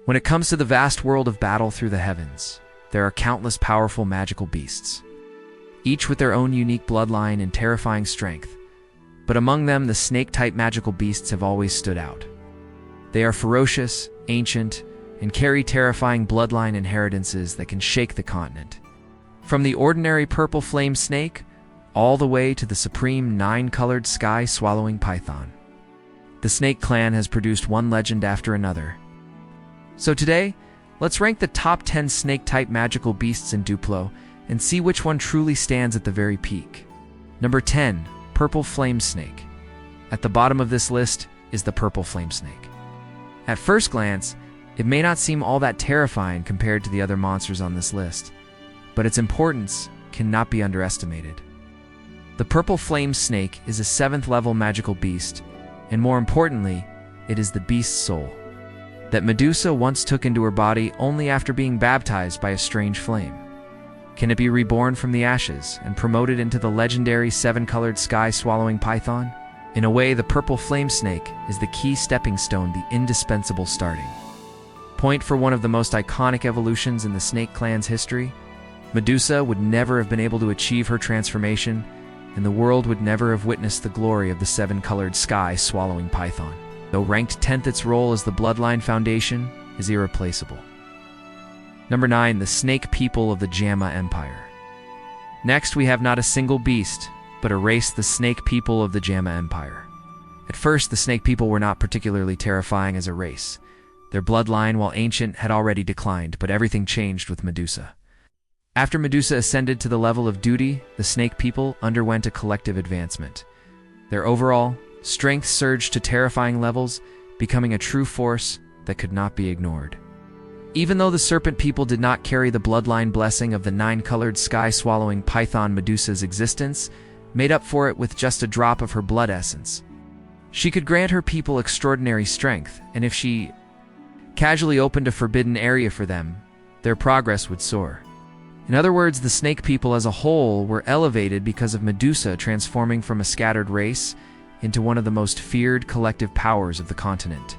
When it comes to the vast world of battle through the heavens, there are countless powerful magical beasts, each with their own unique bloodline and terrifying strength. But among them, the snake-type magical beasts have always stood out. They are ferocious, ancient, and carry terrifying bloodline inheritances that can shake the continent. From the ordinary purple flame snake, all the way to the supreme nine-colored sky-swallowing python. The snake clan has produced one legend after another. So today, let's rank the top 10 snake-type magical beasts in Doupo and see which one truly stands at the very peak. Number 10. Purple Flame Snake. At the bottom of this list is the purple flame snake. At first glance, it may not seem all that terrifying compared to the other monsters on this list, but its importance cannot be underestimated. The purple flame snake is a 7th level magical beast, and more importantly, it is the beast's soul that Medusa once took into her body only after being baptized by a strange flame. Can it be reborn from the ashes and promoted into the legendary 7-colored sky-swallowing python? In a way, the purple flame snake is the key stepping stone, the indispensable starting point for one of the most iconic evolutions in the snake clan's history. Medusa would never have been able to achieve her transformation, and the world would never have witnessed the glory of the 7-colored sky-swallowing python. Though ranked 10th, its role as the bloodline foundation is irreplaceable. Number 9. The Snake People of the Jamma Empire. Next, we have not a single beast, but a race, the Snake People of the Jamma Empire. At first, the Snake People were not particularly terrifying as a race. Their bloodline, while ancient, had already declined, but everything changed with Medusa. After Medusa ascended to the level of duty, the Snake People underwent a collective advancement. Their overall strength surged to terrifying levels, becoming a true force that could not be ignored. Even though the Serpent People did not carry the bloodline blessing of the 9-colored sky-swallowing python, Medusa's existence made up for it with just a drop of her blood essence. She could grant her people extraordinary strength, and if she casually opened a forbidden area for them, their progress would soar. In other words, the Snake People as a whole were elevated because of Medusa transforming from a scattered race into one of the most feared collective powers of the continent.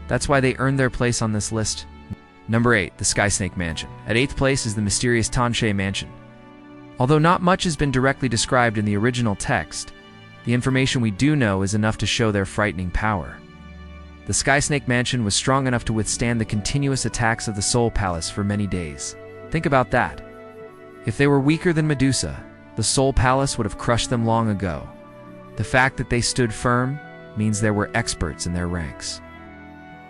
That's why they earned their place on this list. Number 8. The Sky Snake Mansion. At 8th place is the mysterious Tanche Mansion. Although not much has been directly described in the original text, the information we do know is enough to show their frightening power. The Sky Snake Mansion was strong enough to withstand the continuous attacks of the Soul Palace for many days. Think about that. If they were weaker than Medusa, the Soul Palace would have crushed them long ago. The fact that they stood firm means there were experts in their ranks,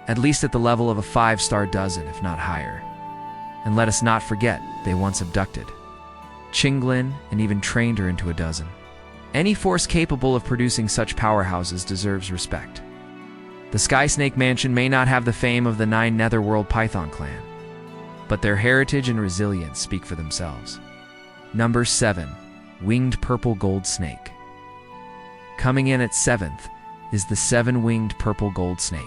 at least at the level of a 5-star dozen, if not higher. And let us not forget, they once abducted Qinglin and even trained her into a dozen. Any force capable of producing such powerhouses deserves respect. The Sky Snake Mansion may not have the fame of the Nine Netherworld Python clan, but their heritage and resilience speak for themselves. Number 7. Winged Purple Gold Snake. Coming in at 7th is the 7-winged purple gold snake.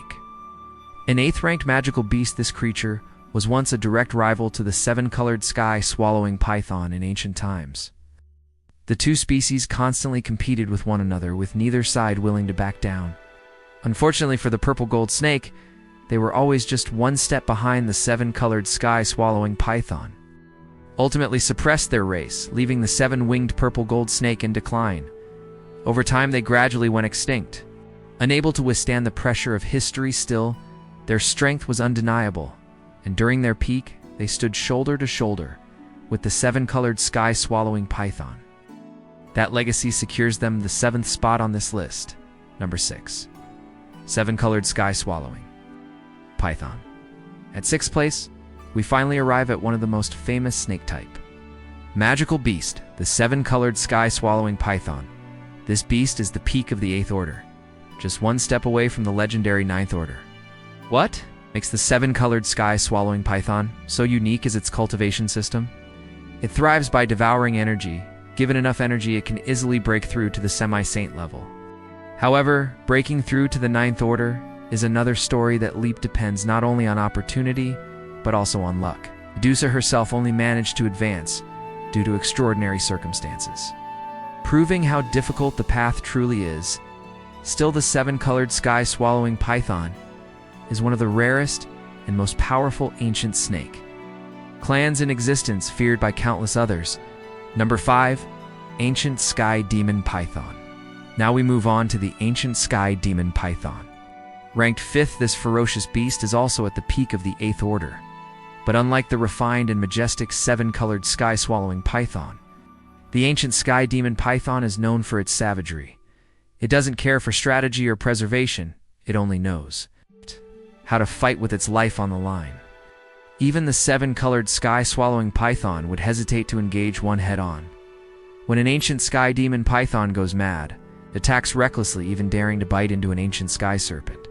An 8th-ranked magical beast, this creature was once a direct rival to the 7-colored sky-swallowing python in ancient times. The two species constantly competed with one another, with neither side willing to back down. Unfortunately for the purple gold snake, they were always just one step behind the 7-colored sky-swallowing python. Ultimately suppressed their race, leaving the 7-winged purple gold snake in decline. Over time, they gradually went extinct. Unable to withstand the pressure of history still, their strength was undeniable, and during their peak, they stood shoulder to shoulder with the 7-colored sky-swallowing python. That legacy secures them the 7th spot on this list. Number 6. 7-colored sky-swallowing python. At 6th place, we finally arrive at one of the most famous snake type. Magical beast, the 7-colored sky-swallowing python. This beast is the peak of the 8th order, just one step away from the legendary 9th order. What makes the 7-colored sky-swallowing python so unique is its cultivation system? It thrives by devouring energy. Given enough energy, it can easily break through to the semi-saint level. However, breaking through to the 9th order is another story. That leap depends not only on opportunity, but also on luck. Medusa herself only managed to advance due to extraordinary circumstances, proving how difficult the path truly is. Still, the 7-colored sky-swallowing python is one of the rarest and most powerful ancient snake. Clans in existence feared by countless others. Number 5. Ancient Sky Demon Python. Now we move on to the Ancient Sky Demon Python. Ranked 5th, this ferocious beast is also at the peak of the 8th order. But unlike the refined and majestic 7-colored sky-swallowing python, the Ancient Sky Demon Python is known for its savagery. It doesn't care for strategy or preservation, it only knows how to fight with its life on the line. Even the 7-colored sky-swallowing python would hesitate to engage one head-on. When an Ancient Sky Demon Python goes mad, it attacks recklessly, even daring to bite into an ancient sky serpent.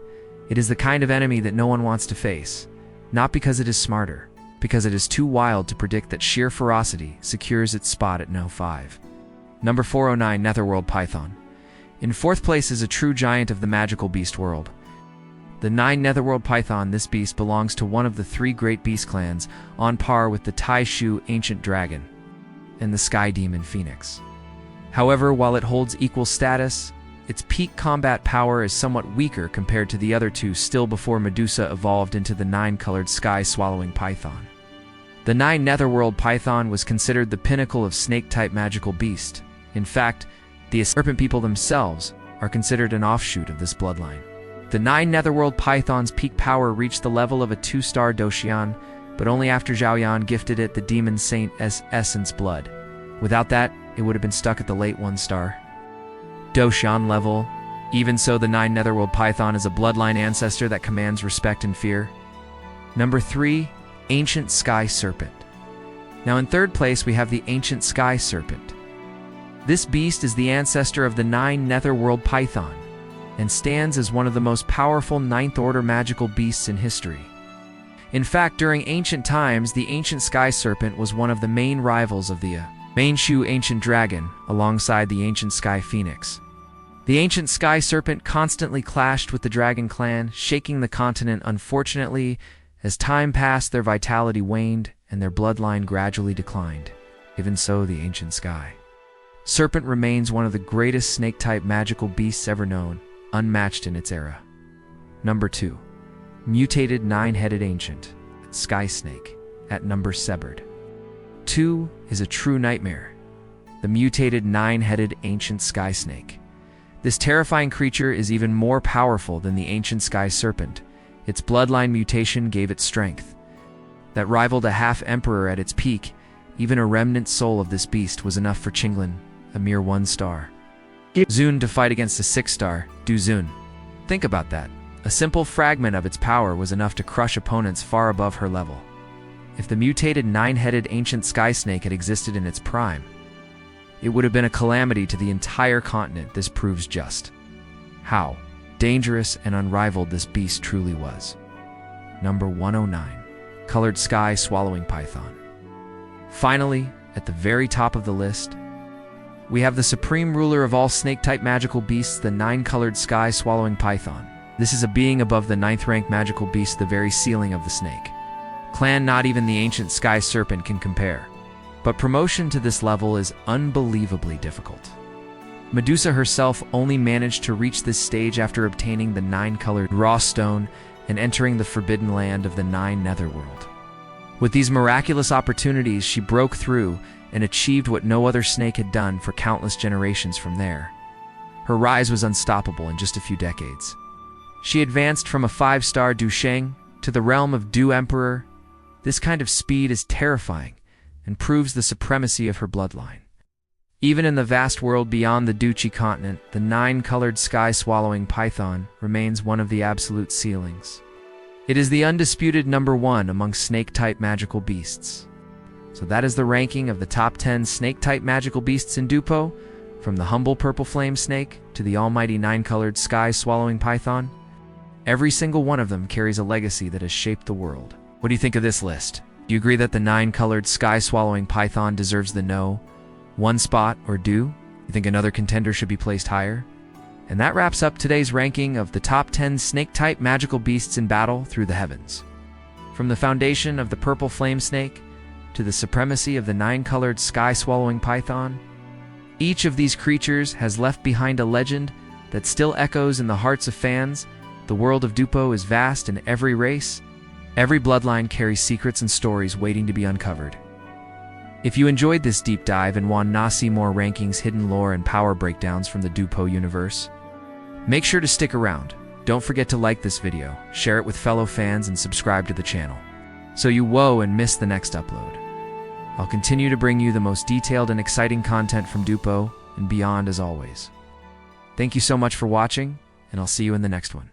It is the kind of enemy that no one wants to face, not because it is smarter, because it is too wild to predict that sheer ferocity secures its spot at No. 5. Number 4. Nine Netherworld Python. In 4th place is a true giant of the magical beast world. The Nine Netherworld Python. This beast belongs to one of the 3 great beast clans, on par with the Tai Shu Ancient Dragon and the Sky Demon Phoenix. However, while it holds equal status, its peak combat power is somewhat weaker compared to the other 2 still before Medusa evolved into the 9-colored sky-swallowing python. The Nine Netherworld Python was considered the pinnacle of snake-type magical beast. In fact, the serpent people themselves are considered an offshoot of this bloodline. The Nine Netherworld Python's peak power reached the level of a 2-star Doshian, but only after Zhaoyan gifted it the Demon Saint's essence blood. Without that, it would have been stuck at the late 1-star Doshian level. Even so, the Nine Netherworld Python is a bloodline ancestor that commands respect and fear. Number 3. Ancient Sky Serpent. Now in 3rd place we have the Ancient Sky Serpent. This beast is the ancestor of the Nine Netherworld Python, and stands as one of the most powerful 9th-order magical beasts in history. In fact, during ancient times, the Ancient Sky Serpent was one of the main rivals of the Shu Ancient Dragon, alongside the Ancient Sky Phoenix. The Ancient Sky Serpent constantly clashed with the Dragon Clan, shaking the continent. Unfortunately, as time passed, their vitality waned, and their bloodline gradually declined. Even so, the Ancient Sky Serpent remains one of the greatest snake-type magical beasts ever known, unmatched in its era. Number 2. Mutated 9-headed Ancient Sky Snake, at number 7. 2 is a true nightmare. The mutated 9-headed Ancient Sky Snake. This terrifying creature is even more powerful than the Ancient Sky Serpent. Its bloodline mutation gave it strength that rivaled a half-emperor at its peak. Even a remnant soul of this beast was enough for Qinglin, a mere 1-star Zun, to fight against a 6-star Du Zun. Think about that. A simple fragment of its power was enough to crush opponents far above her level. If the mutated 9-headed Ancient Sky Snake had existed in its prime, it would have been a calamity to the entire continent. This proves just how dangerous and unrivaled this beast truly was. Number 109. Colored Sky Swallowing Python. Finally, at the very top of the list, we have the supreme ruler of all snake-type magical beasts, the 9-colored Sky Swallowing Python. This is a being above the 9th-ranked magical beast, the very ceiling of the snake clan. Not even the Ancient Sky Serpent can compare. But promotion to this level is unbelievably difficult. Medusa herself only managed to reach this stage after obtaining the 9-colored raw stone and entering the forbidden land of the Nine Netherworld. With these miraculous opportunities, she broke through and achieved what no other snake had done for countless generations from there. Her rise was unstoppable in just a few decades. She advanced from a 5-star Du Sheng to the realm of Du Emperor. This kind of speed is terrifying and proves the supremacy of her bloodline. Even in the vast world beyond the Duchi continent, the 9-colored sky-swallowing python remains one of the absolute ceilings. It is the undisputed number 1 among snake-type magical beasts. So that is the ranking of the top 10 snake-type magical beasts in Doupo, from the humble purple flame snake to the almighty 9-colored sky-swallowing python. Every single one of them carries a legacy that has shaped the world. What do you think of this list? Do you agree that the 9-colored sky-swallowing python deserves the No. 1 spot, or do you think another contender should be placed higher? And that wraps up today's ranking of the top 10 snake-type magical beasts in battle through the heavens. From the foundation of the purple flame snake to the supremacy of the 9-colored sky-swallowing python, each of these creatures has left behind a legend that still echoes in the hearts of fans. The world of Doupo is vast, and every race, Every bloodline carries secrets and stories waiting to be uncovered. If you enjoyed this deep dive and want to see more rankings, hidden lore, and power breakdowns from the Doupo universe, make sure to stick around. Don't forget to like this video, share it with fellow fans, and subscribe to the channel, so you won't miss the next upload. I'll continue to bring you the most detailed and exciting content from Doupo and beyond as always. Thank you so much for watching, and I'll see you in the next one.